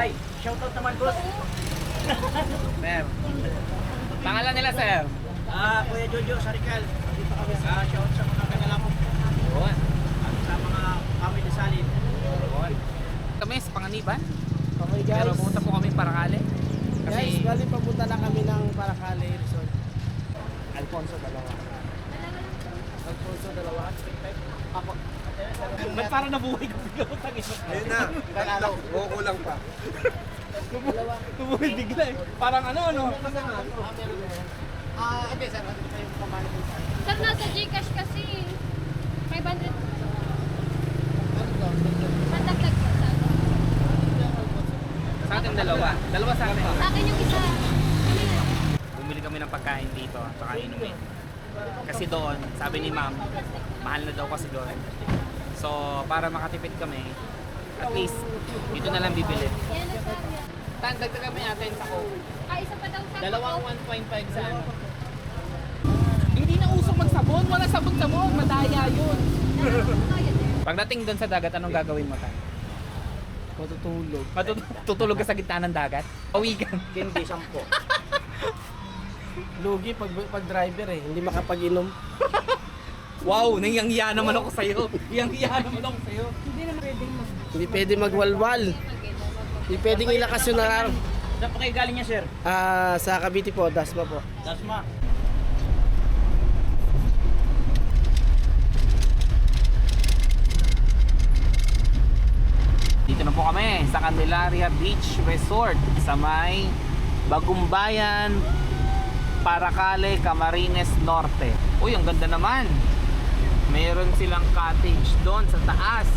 Ay, shoutout naman, boss. Sir. Pangalan nila, sir? Kuya Jojo Sarikal. Dito kami sa shout sa mga kanala ko. Yun. At sa mga family salin. Yun. Kami sa Panganiban. Okay guys. Pero pumunta po kami Paracale. Guys, bali papunta na kami ng Paracale Resort. Alfonso dalawa. Alfonso dalawa. Ako. Ba't parang nabuhay ko bigla ko tangin? Ayun na. Oo lang pa. Nabuhay bigla eh. Parang ano. Okay sir, ano kayo pamana po sa akin? Sir, nasa Gcash kasi 500. Ano to? Pandagdag po sa akin. Sa akin dalawa. Dalawa sa akin. Sa akin yung isa. Ano yun? Bumili kami ng pagkain dito at saka inumin. Kasi doon, sabi ni ma'am, mahal na daw kasi doon. So, para makatipid kami, at least, dito na lang bibili. Yan ang sabi. Dagdag kami natin sa Coke. Isa pa daw sa Dalawang 1.5 sa ano. Hindi na usong magsabon. Wala sabon-sabon. Madaya yun. Pagdating doon sa dagat, anong gagawin mo tayo? Matutulog. Tutulog ka sa gitna ng dagat? Pawigan. Hindi, 10. Lugi pag driver eh, hindi makapag-inom. Wow, nangyangya naman ako sa'yo. Nangyangya naman ako sa'yo. Hindi pwede magwalwal. Hindi pwedeng ilakas yung narar. Saan pa kayo galing niya, sir? Sa Cavite po, Dasma po. Dasma. Dito na po kami sa Candelaria Beach Resort sa may Bagumbayan, Paracale, Camarines Norte. Uy, ang ganda naman. Mayroon silang cottage doon sa taas.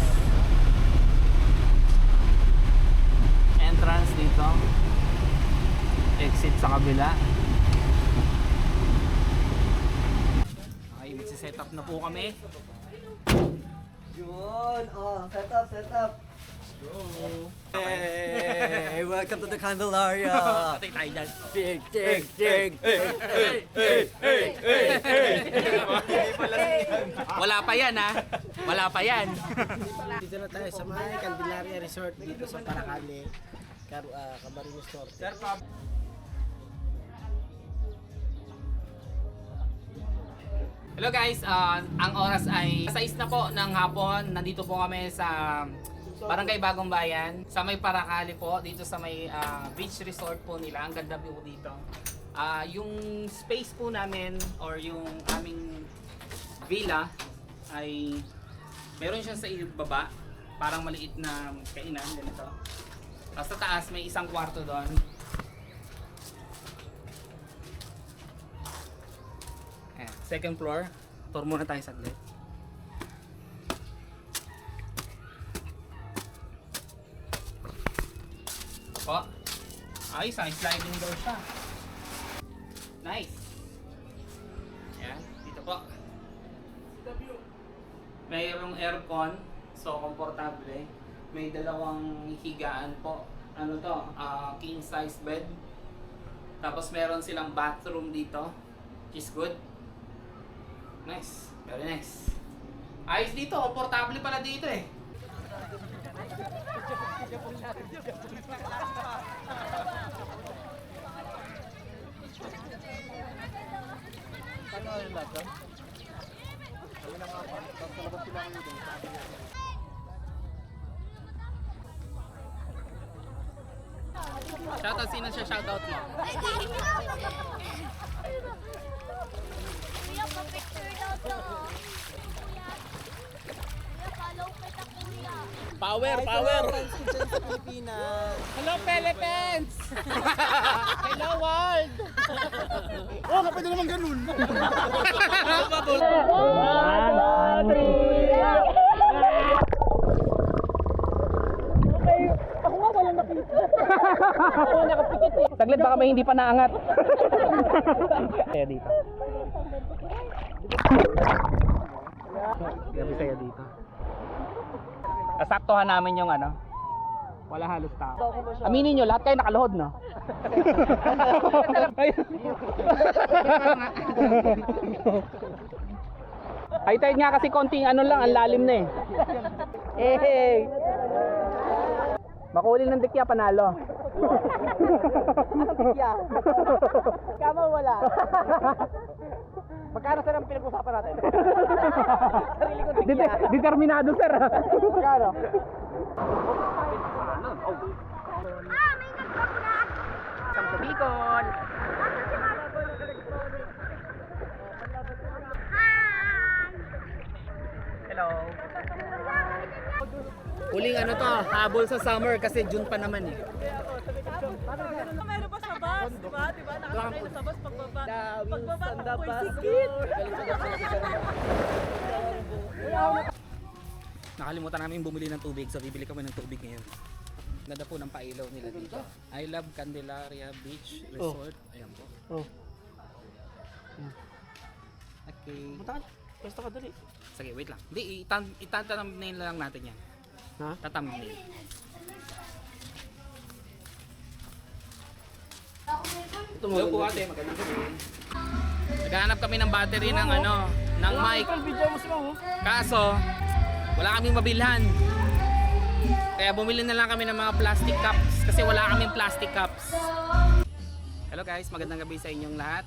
Entrance dito. Exit sa kabila. Okay, magsiset up na po kami. Yun. Set up. Hey, welcome to the Candelaria. Patay tayo dyan. Dig. Wala pa yan, ha? Wala pa yan. Dito na tayo sa may Candelaria Resort dito sa Paracale, Camarines Norte. Hello guys, ang oras ay 6 na po ng hapon. Nandito po kami sa Barangay Bagong Bayan, sa may Paracale po, dito sa may beach resort po nila. Ang ganda po dito. Yung space po namin or yung aming villa ay meron siya sa ibaba, parang maliit na kainan ganito. Tapos sa taas may isang kwarto doon. Ayan, second floor. Tour muna tayo saglit. Po. Ayos, ay sliding door siya. Nice. Ayan, dito po. Mayroong aircon, so komportable. May dalawang higaan po. Ano to? King size bed. Tapos meron silang bathroom dito, which is good. Nice, very nice. Ayos dito, komportable pala dito eh. Shoutout, sino siya shoutout mo? Kuya, pa-picture daw to. Kuya, follow kita kuya. Power! Sa Pilipinas. Hello Philippines! Hello world! Oh, kapag naman ganun. Saglit baka may hindi pa naangat. Kaya dito. Grabe saya dito. Nasaktuhan namin yung ano. Wala halos tao. Aminin nyo, lahat kayo nakaluhod, no? High tide nga kasi konting ano lang, ang lalim na eh. Hey! Makuling ng dikya, panalo. Anong tikya? Kama wala. Magkano sir ang pinag-usapan natin? Sarili ko tikya. Determinado, sir. Magkano? Ah, may nagpa-vlog! Welcome to Bicol. Hi! Hello. Huling ano to, habol sa summer kasi June pa naman eh. Meron pa sa bus, di ba? Di ba? Nakakatay na sa bus pagbaba. Pagbaba, on the apoy bus. sikit. Nakalimutan namin bumili ng tubig, so bibili kami ng tubig ngayon. Ganda po ng pailaw nila dito. I love Candelaria Beach Resort. Ayan po. Oh. Okay. Punta ka. Pwesto ka dali. Sige, wait lang. Hindi, itantanong lang natin yan. Ha? Tatamnail. Ito mo. Hello po ate, magandang gabi. Naghahanap kami ng battery ng ano, ng mic. Video mo si Mamo. Kaso, wala kaming mabilhan. Kaya bumili na lang kami ng mga plastic cups kasi wala kaming plastic cups. Hello guys, magandang gabi sa inyong lahat.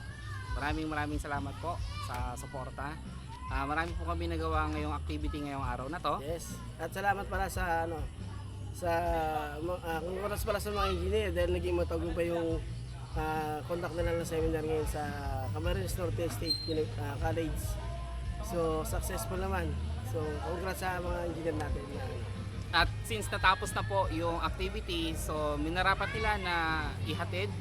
Maraming salamat po sa suporta. Marami po kami nagawa ngayong activity ngayong araw na to. Yes. At salamat pala sa ano kung oras pala sa mga engineer dahil naging matagumpay yung conduct nila ng seminar ngayon sa Camarines Norte State College. So successful naman. So congrats sa mga engineer natin. At since natapos na po yung activity, so minarapat nila na ihatid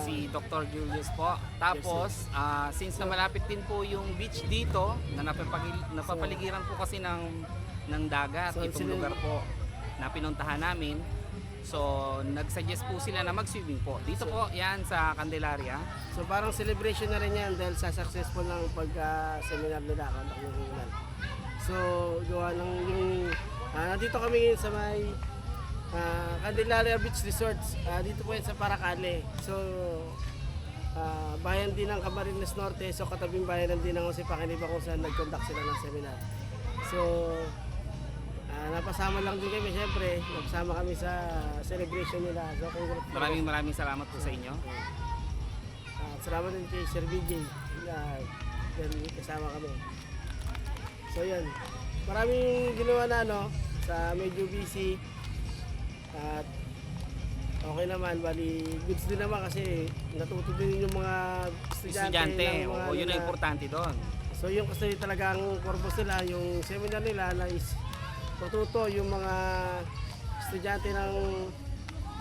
si Dr. Julius po. Tapos, since na malapit din po yung beach dito, na napapaligiran po kasi ng dagat, So, itong lugar po na pinuntahan namin. So, nag-suggest po sila na mag-swimming po. Dito po, yan sa Candelaria. So parang celebration na rin yan dahil sa successful ng pagka-seminar nila conduct ng England. So gawa ng yung nandito kami ngayon sa may Candelaria Beach Resorts, dito po yan sa Paracale. So, bayan din ng Camarines Norte, so katabing bayan din ng Jose Paquiniba kung saan nag-conduct sila ng seminar. So, napasama lang din kami, syempre, napasama kami sa celebration nila. So, Maraming salamat po sa inyo. salamat din kay Sir BJ na kasama kami. So, yan. Maraming ginawa na, sa medyo busy. At okay naman, bali goods din naman kasi natuto din yung mga estudyante. O yun ang importante doon. So yung kasi talagang purpose nila, yung seminar nila na is matuto yung mga estudyante ng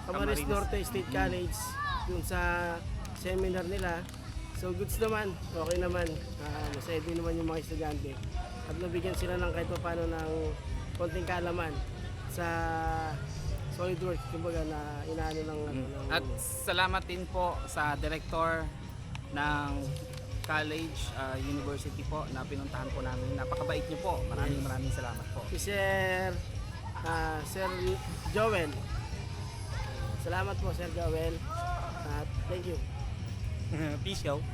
Camarines Norte State College dun sa seminar nila. So goods naman, okay naman. Masaya din naman yung mga estudyante. At nabigyan sila ng kahit paano ng konting kaalaman sa SolidWorks, kumbaga na inaano ng At salamat din po sa director ng college, university po na pinuntahan po namin. Napakabait niyo po. Maraming salamat po. si Sir Joel. Salamat po Sir Joel. At thank you. Peace out.